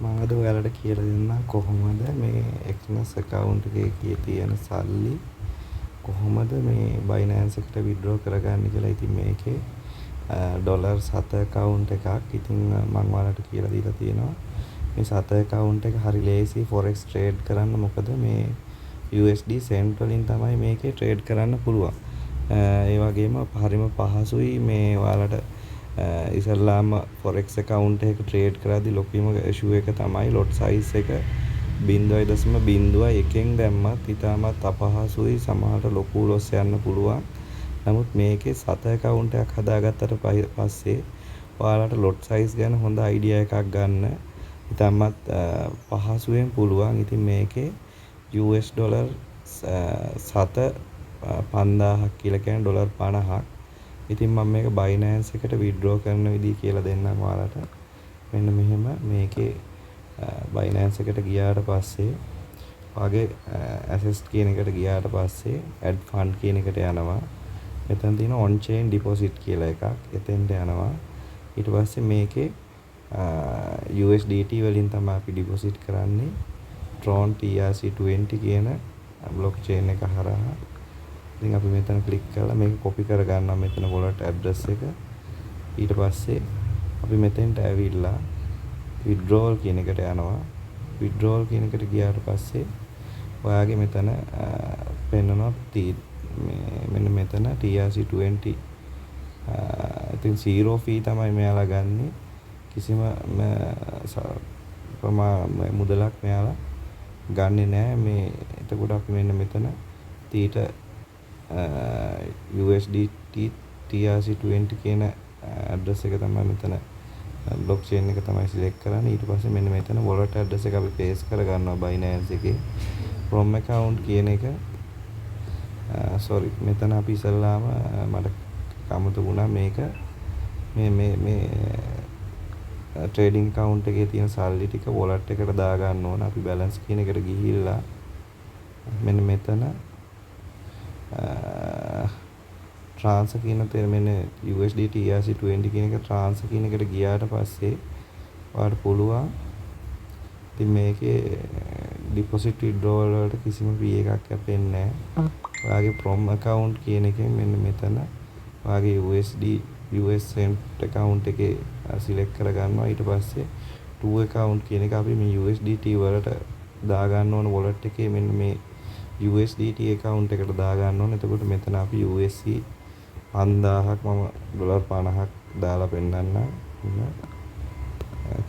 මම අද ඔයාලට කියලා දෙන්නම් කොහොමද මේ Exness account එකේ තියෙන සල්ලි කොහොමද මේ Binance එකට withdraw කරගන්නේ කියලා. ඉතින් මේකේ ඩොලර් 7 account එකක්. ඉතින් මම ඔයාලට කියලා දීලා තියෙනවා මේ 7 account එක හරි ලේසි forex trade කරන්න. මොකද මේ USD cent වලින් තමයි මේකේ trade කරන්න පුළුවන්. ඒ වගේම හරිම පහසුයි මේ ඔයාලට ඉස්සල්ලාම forex account එක trade කරද්දි ලොකුම issue එක තමයි lot size එක 0.01න් දැම්මත් ඉතාමත් අපහසුයි. සමහරට ලොකු loss යන්න පුළුවන්. නමුත් මේකේ 7 account එකක් හදාගත්තට පස්සේ ඔයාලට lot size ගැන හොඳ idea එකක් ගන්න ඉතාමත් පහසුවෙන් පුළුවන්. ඉතින් මේකේ US ඩොලර් 7,5000ක් කියලා කියන්නේ ඩොලර් 50ක්. ඉතින් මම මේක Binance එකට withdraw කරන විදිහ කියලා දෙන්නම් ඔයාලට. මෙන්න මෙහෙම මේකේ Binance එකට ගියාට පස්සේ ඔයාගේ assets කියන එකට ගියාට පස්සේ add fund කියන එකට යනවා. මෙතන තියෙන on chain deposit කියලා එකක්. එතෙන්ට යනවා. ඊට පස්සේ මේකේ USDT වලින් තමයි අපි deposit කරන්නේ. Tron TRC20 කියන blockchain එක හරහා. ඉතින් අපි මෙතන ක්ලික් කරලා මේක copy කරගන්නවා මෙතන wallet address එක. ඊට පස්සේ අපි මෙතෙන්ට ඇවිල්ලා withdrawal කියන එකට යනවා. withdrawal කියන එකට ගියාට පස්සේ ඔයාගේ මෙතන පෙන්නනවා මෙන්න මෙතන TRC20 ඉතින් 0 fee තමයි මෙයාලා ගන්නෙ. කිසිම මුදලක් මෙයාලා ගන්නෙ නෑ මේ. එතකොට අපි මෙන්න මෙතන තීට USDT TRC20 කියන ඇඩ්‍රස් එක තමයි මෙතන blockchain එක තමයි select කරන්නේ. ඊට පස්සේ මෙන්න මෙතන wallet address එක අපි paste කරගන්නවා Binance එකේ. from account කියන එක sorry මෙතන අපි ඉස්සල්ලාම මට අමතක වුණා මේක මේ trading account එකේ තියෙන සල්ලි ටික wallet එකට දා ගන්න ඕන. අපි balance කියන එකට ගිහිල්ලා මෙන්න මෙතන transfer කියන තේ මෙන්න USD TRC20 කියන එක transfer කියන එකට ගියාට පස්සේ ඔයාලට පුළුවන් ඉතින් මේකේ deposit withdrawal වලට කිසිම fee එකක් කැපෙන්නේ නැහැ. ඔයාගේ from account කියන එකෙන් මෙන්න මෙතන ඔයාගේ US cent account එකේ select කරගන්නවා. ඊට පස්සේ to account කියන එක අපි මේ USDT වලට දා ගන්න ඕන wallet එකේ මෙන්න මේ USDT account එකට දා ගන්න ඕන. එතකොට මෙතන අපි USD 5000ක් මම ඩොලර් 50ක් දාලා පෙන්නන්න.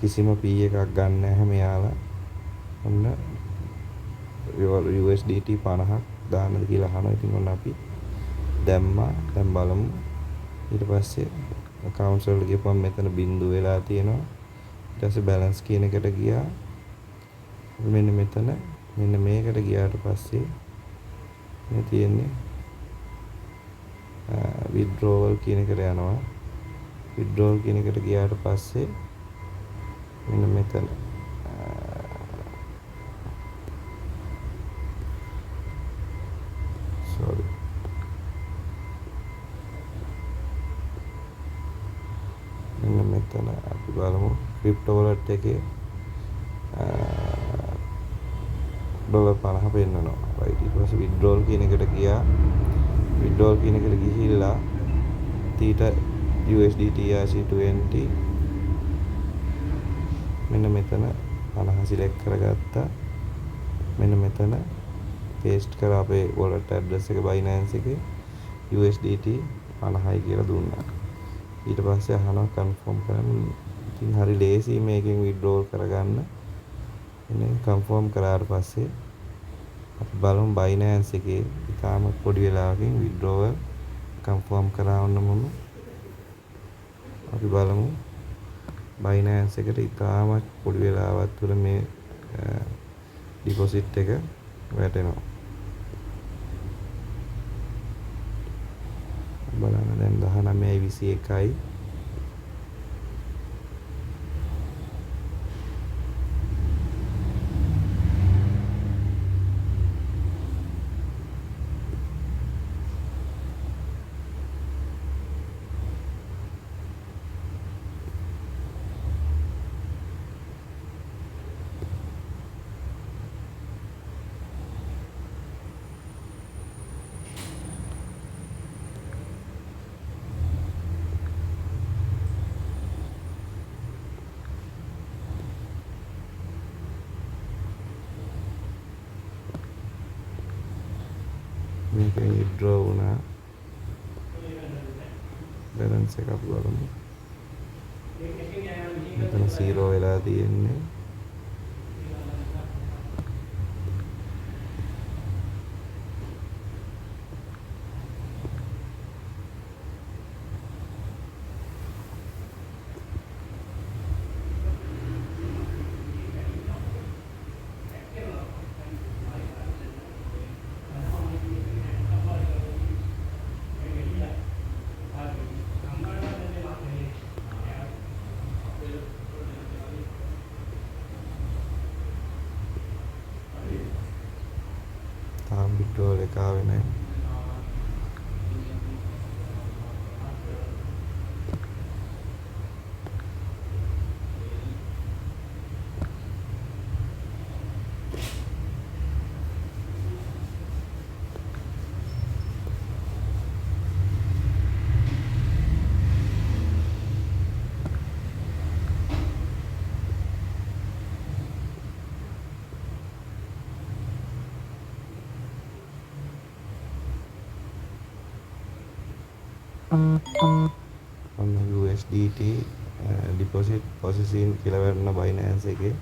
කිසිම fee එකක් ගන්න නැහැ මෙයාලා. ඔන්න USDT 50ක් දාන්නද කියලා අහනවා. ඉතින් ඔන්න අපි දැම්මා. දැන් බලමු. ඊට පස්සේ accounts වලට ගියපුවම මෙතන බිංදුව වෙලා තියෙනවා. ඊට පස්සේ balance කියන එකට ගියා. මෙන්න මෙතන මෙන්න මේකට ගියාට පස්සේ මේ තියෙන්නේ withdrawal කියන එකට යනවා. withdrawal කියන එකට ගියාට පස්සේ මෙන්න මෙතන sorry මෙන්න මෙතන අපි බලමු crypto wallet එකේ ඩොලර් 50 පෙන්නනවා. right ඊට පස්සේ withdrawal කියන එකට ගියා. withdrawal කියන එකට ගිහිල්ලා තීට USD TRC20 මෙන්න මෙතන 50 select කරගත්තා. මෙන්න මෙතන paste කරා අපේ wallet address එක Binance එකේ USDT 50යි කියලා දුන්නා. ඊට පස්සේ අහනවා confirm කරන්න. ඉතින් හරි ලේසි මේකෙන් withdrawal කරගන්න. එන්නේ confirm කරාට පස්සේ අපි බලමු Binance එකේ ඉතාම පොඩි වෙලාවකින් withdrawal confirm කරවන්න මම අපි බලමු Binance එකට ඉතාම පොඩි වෙලාවක් තුළ මේ deposit එක වැටෙනවා. බලන්න දැන් 19.21යි. මේකෙන් විත්ඩ්‍රෝ වුණා. බැලන්ස් එක අපි බලමු. මෙතන 0 වෙලා තියෙන්නේ. තාම විත්ඩ්‍රෝල් එක ආවේ නැහැ. ඔන්න USDT deposit processing කියලා වරන Binance එකේ.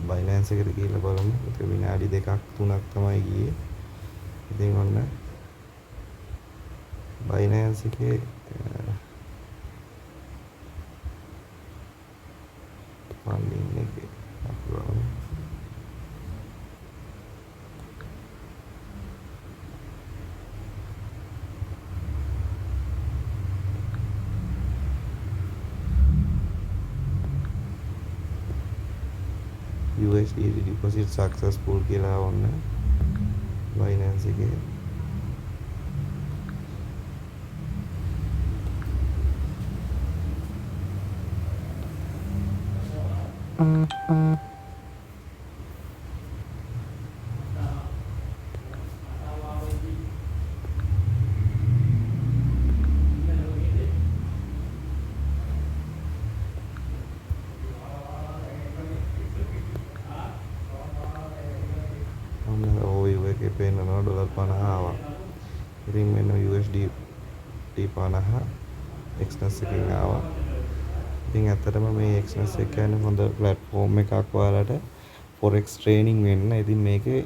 Binance එකට ගිහිල්ලා බලමු. ඒක විනාඩි 2ක් 3ක් තමයි ගියේ. ඉතින් ඔන්න Binance එකේ funding එකේ අපි බලමු. USDT deposit successful කියලා ඔන්න Binance එකේ. OU එකේ පේනවා $50 ආවා. ඉතින් මෙන්න USD T50 Exness එකෙන් ආවා. ඉතින් ඇත්තටම මේ Exness එක කියන්නේ හොඳ platform එකක් ඔයාලට forex training වෙන්න. ඉතින් මේකේ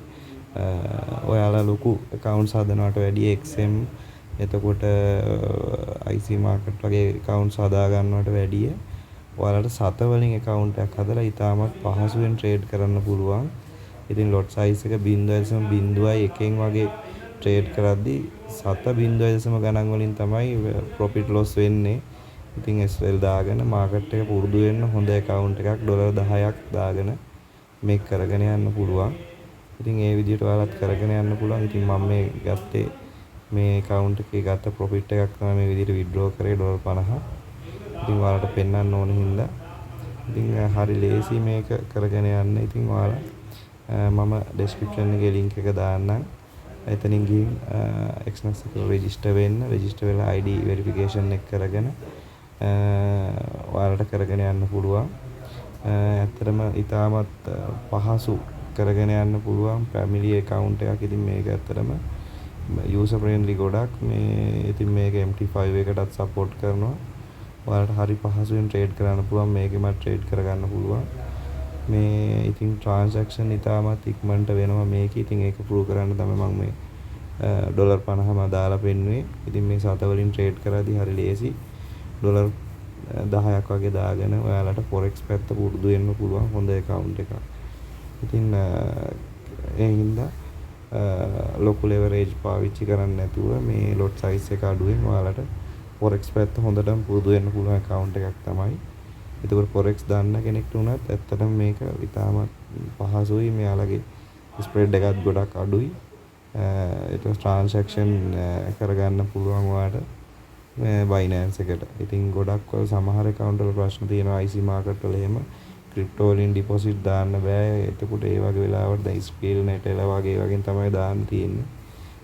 ඔයාලා ලොකු accounts හදනවට වැඩිය XM එතකොට IC market වගේ accounts හදා ගන්නවට වැඩිය ඔයාලට සත වලින් account එකක් හදලා ඉතාමත් පහසුවෙන් trade කරන්න පුළුවන්. ඉතින් lot size එක 0.01 වගේ trade කරද්දී 7.0 ගණන් වලින් තමයි profit loss වෙන්නේ. ඉතින් SL දාගෙන market එක පුරුදු වෙන්න හොඳ account එකක් $10ක් දාගෙන මේක කරගෙන යන්න පුළුවන්. ඉතින් ඒ විදිහට ඔයාලත් කරගෙන යන්න පුළුවන්. ඉතින් මම මේ ගත්තේ මේ account එකේ ගත්ත profit එකක් තමයි මේ විදිහට withdraw කරේ $50. ඉතින් ඔයාලට පෙන්වන්න ඕන හින්දා ඉතින් හරි ලේසි මේක කරගෙන යන්න. ඉතින් ඔයාලා මම description එකේ link එක දාන්නම්. එතනින් ගිහින් Exness එකට register වෙන්න. register වෙලා ID verification එක කරගෙන ඔයාලට කරගෙන යන්න පුළුවන්. ඇත්තටම ඉතාමත් පහසු කරගෙන යන්න පුළුවන් family account එකක්. ඉතින් මේක ඇත්තටම user friendly ගොඩක්. මේ ඉතින් මේක MT5 එකටත් support කරනවා. ඔයාලට හරි පහසුවෙන් trade කරන්න පුළුවන්. මේකෙම trade කරගන්න පුළුවන්. මේ ඉතින් transaction ඉතාමත් ඉක්මනට වෙනවා මේක. ඉතින් ඒක prove කරන්න තමයි මම මේ $50ම දාලා පෙන්නුවේ. ඉතින් මේ සත වලින් trade කරද්දී හරි ලේසි. $10ක් වගේ දාගෙන ඔයාලට forex පැත්ත පුරුදු වෙන්න පුළුවන් හොඳ account එකක්. ඉතින් ඒ හින්දා ලොකු leverage පාවිච්චි කරන්නේ නැතුව මේ lot size එක අඩුවෙන් ඔයාලට forex පැත්ත හොඳටම පුරුදු වෙන්න පුළුවන් account එකක් තමයි. ඒකෝර forex දන්න කෙනෙක්ට උනත් ඇත්තටම මේක ඉතාමත් පහසුයි. මෙයාලගේ spread එකත් ගොඩක් අඩුයි. ඒක transaction කරගන්න පුළුවන් ඔයාලට Binance එකට. ඉතින් ගොඩක් ඔය සමහර account වල ප්‍රශ්න තියෙනවා IC market වල එහෙම crypto වලින් deposit දාන්න බෑ. එතකොට ඒ වගේ වෙලාවට දැන් scale net එක වගේ තමයි දාන්න තියෙන්නේ.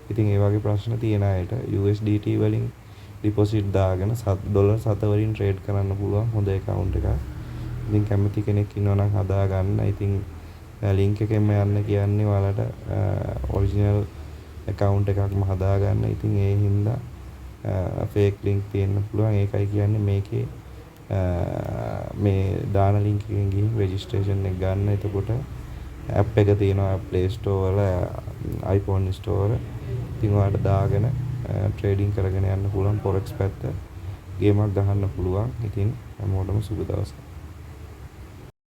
ඉතින් ඒ වගේ ප්‍රශ්න තියෙන අයට USDT වලින් deposit දාගෙන $7 වලින් trade කරන්න පුළුවන් හොඳ account එකක්. ඉතින් කැමති කෙනෙක් ඉන්නවා නම් හදා ගන්න. ඉතින් link එකෙන්ම යන්න කියන්නේ ඔයාලට original account එකක්ම හදාගන්න. ඉතින් ඒ හින්දා fake link තියෙන්න පුළුවන්. ඒකයි කියන්නේ මේකේ මේ දාන link එකෙන් ගිහින් registration එක ගන්න. එතකොට app එක තියෙනවා Play Store වල, iPhone Store වල. ඉතින් ඔයාලට දාගෙන trading කරගෙන යන්න පුළුවන්. forex පැත්ත ගේමක් ගහන්න පුළුවන්. ඉතින් හැමෝටම සුබ දවසක්.